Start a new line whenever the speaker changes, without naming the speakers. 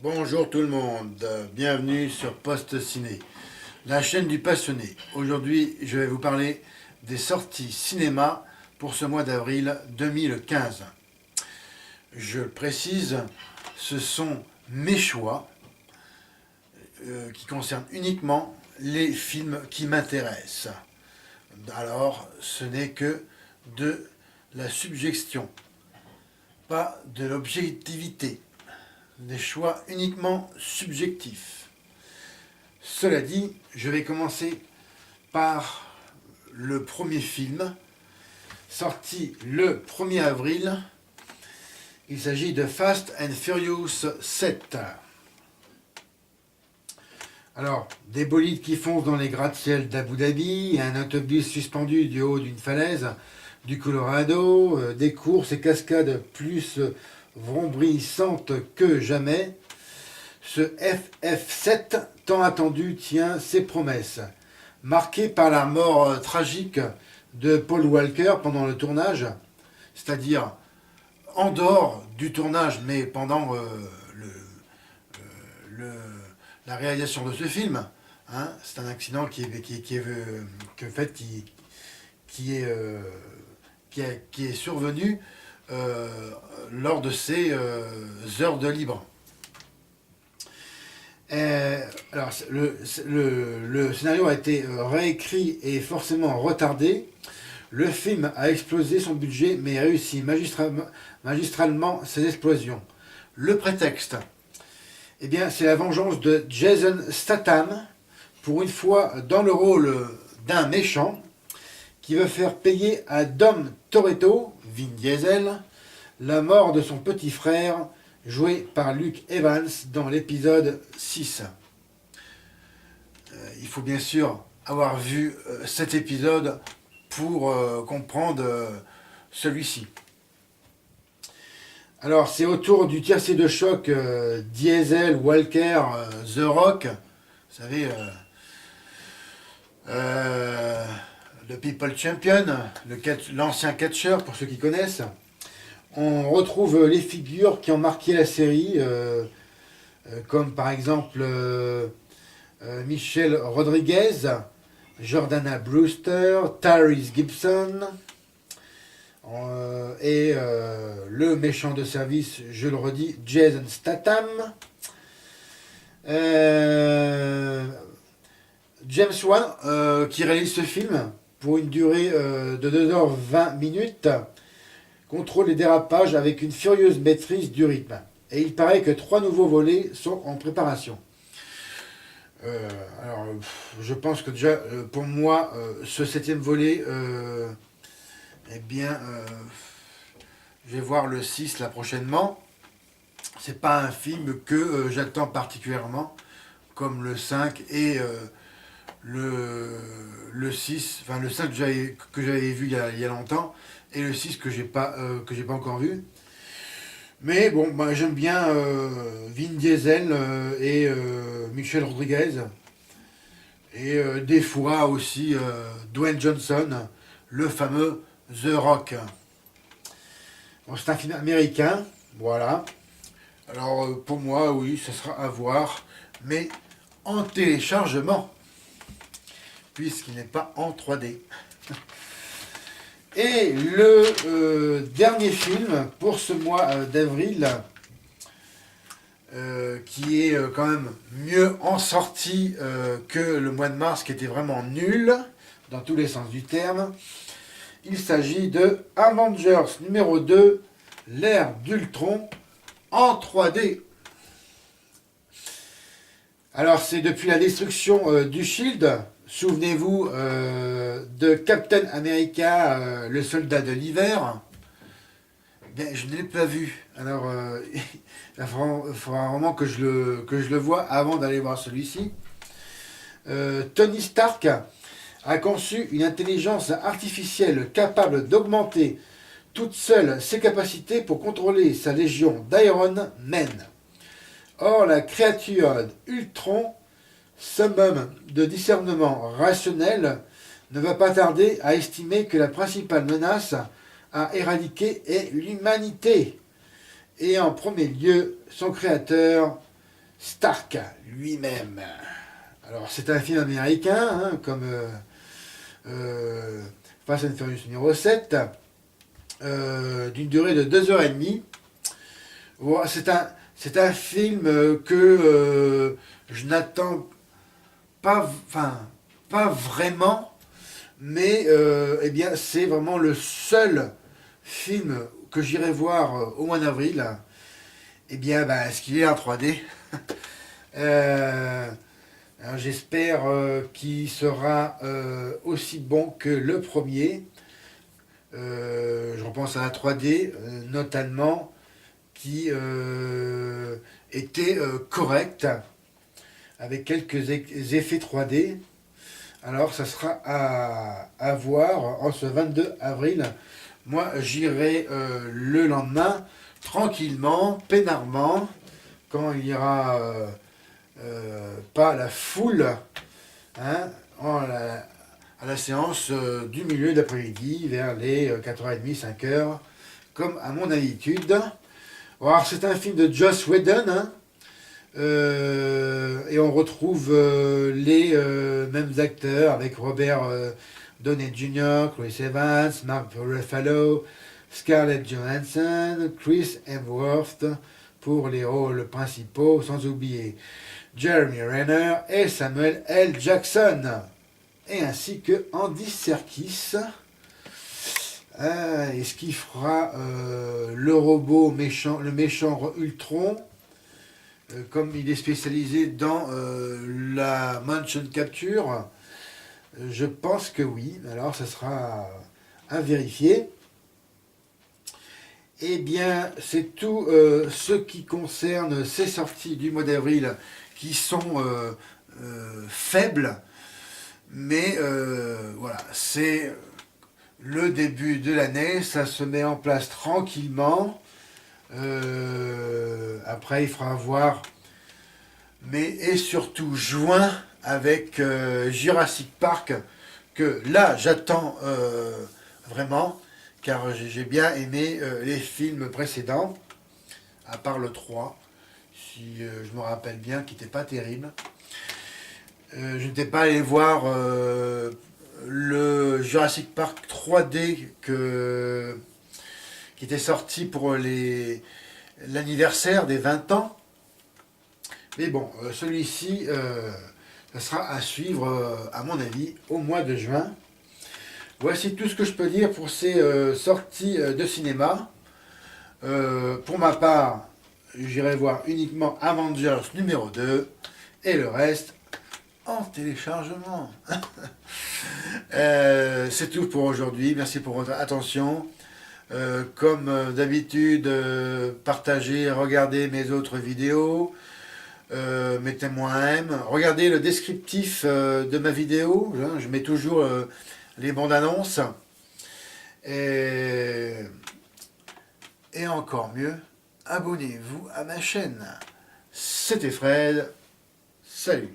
Bonjour tout le monde, bienvenue sur Post Ciné, la chaîne du passionné. Aujourd'hui, je vais vous parler des sorties cinéma pour ce mois d'avril 2015. Je le précise, ce sont mes choix qui concernent uniquement les films qui m'intéressent. Alors, ce n'est que de la subjection, pas de l'objectivité. Des choix uniquement subjectifs. Cela dit, je vais commencer par le premier film, sorti le 1er avril. Il s'agit de Fast and Furious 7. Alors, des bolides qui foncent dans les gratte-ciel d'Abu Dhabi, un autobus suspendu du haut d'une falaise du Colorado, des courses et cascades plus vrombrissantes que jamais, ce FF7 tant attendu tient ses promesses. Marqué par la mort tragique de Paul Walker pendant le tournage, c'est-à-dire en dehors du tournage, mais pendant la réalisation de ce film, hein, c'est un accident qui est survenu lors de ces heures de libre. Alors, le scénario a été réécrit et forcément retardé. Le film a explosé son budget, mais réussit magistralement ses explosions. Le prétexte, eh bien, c'est la vengeance de Jason Statham, pour une fois dans le rôle d'un méchant, qui veut faire payer à Dom Toretto, Vin Diesel, la mort de son petit frère, joué par Luke Evans dans l'épisode 6. Il faut bien sûr avoir vu cet épisode pour comprendre celui-ci. Alors, c'est autour du tiercé de choc Diesel, Walker, The Rock, vous savez, le People Champion, l'ancien catcheur pour ceux qui connaissent. On retrouve les figures qui ont marqué la série, comme par exemple Michelle Rodriguez, Jordana Brewster, Tyrese Gibson, et le méchant de service, je le redis, Jason Statham. James Wan, qui réalise ce film pour une durée de 2h20, contrôle les dérapages avec une furieuse maîtrise du rythme. Et il paraît que 3 nouveaux volets sont en préparation. Alors, je pense que déjà, pour moi, ce 7e volet, eh bien, je vais voir le 6 là prochainement. C'est pas un film que j'attends particulièrement, comme le 5 et le 6, enfin le 5 que j'avais vu il y a longtemps, et le 6 que j'ai pas encore vu. Mais bon, bah, j'aime bien Vin Diesel et Michelle Rodriguez. Et des fois aussi Dwayne Johnson, le fameux The Rock. Bon, c'est un film américain, voilà. Alors pour moi, oui, ça sera à voir, mais en téléchargement, puisqu'il n'est pas en 3D. Et le dernier film pour ce mois d'avril, qui est quand même mieux en sortie que le mois de mars, qui était vraiment nul, dans tous les sens du terme. Il s'agit de Avengers numéro 2, l'ère d'Ultron, en 3D. Alors c'est depuis la destruction du Shield. Souvenez-vous de Captain America, le soldat de l'hiver. Bien, je ne l'ai pas vu. Alors, il faudra vraiment que je le voie avant d'aller voir celui-ci. Tony Stark a conçu une intelligence artificielle capable d'augmenter toute seule ses capacités pour contrôler sa légion d'Iron Men. Or, la créature Ultron, summum de discernement rationnel, ne va pas tarder à estimer que la principale menace à éradiquer est l'humanité. Et en premier lieu, son créateur, Stark lui-même. Alors c'est un film américain, hein, comme Fast and Furious numéro 7, d'une durée de 2h30. Voilà, c'est un film que je n'attends pas, enfin, pas vraiment, mais eh bien, c'est vraiment le seul film que j'irai voir au mois d'avril. Eh bien, ben, est-ce qu'il est en 3D? euh, alors, j'espère qu'il sera aussi bon que le premier. Je repense à la 3D, notamment, qui était correcte, avec quelques effets 3D. Alors, ça sera à voir en ce 22 avril. Moi, j'irai le lendemain, tranquillement, peinardement, quand il n'y aura pas la foule, hein, à la séance du milieu d'après-midi, vers les 4h30, 5h, comme à mon habitude. Alors, c'est un film de Joss Whedon, hein, et on retrouve les mêmes acteurs avec Robert Downey Jr., Chris Evans, Mark Ruffalo, Scarlett Johansson, Chris Hemsworth pour les rôles principaux, sans oublier Jeremy Renner et Samuel L. Jackson, et ainsi que Andy Serkis. Est-ce qu'il fera le robot méchant, le méchant Ultron, comme il est spécialisé dans la motion capture? Je pense que oui. Alors, ça sera à vérifier. Eh bien, c'est tout ce qui concerne ces sorties du mois d'avril qui sont faibles. Mais voilà, c'est le début de l'année, ça se met en place tranquillement. Après, il faudra voir mai et surtout juin avec Jurassic Park, que là j'attends vraiment, car j'ai bien aimé les films précédents, à part le 3, si je me rappelle bien, qui n'était pas terrible. Je n'étais pas allé voir le Jurassic Park 3D qui était sorti pour l'anniversaire des 20 ans. Mais bon, celui-ci, ça sera à suivre, à mon avis, au mois de juin. Voici tout ce que je peux dire pour ces sorties de cinéma. Pour ma part, j'irai voir uniquement Avengers numéro 2 et le reste en téléchargement. C'est tout pour aujourd'hui. Merci pour votre attention. Comme d'habitude, partagez, regardez mes autres vidéos. Mettez-moi un M. Regardez le descriptif de ma vidéo. Je mets toujours les bandes annonces. Et encore mieux, abonnez-vous à ma chaîne. C'était Fred. Salut.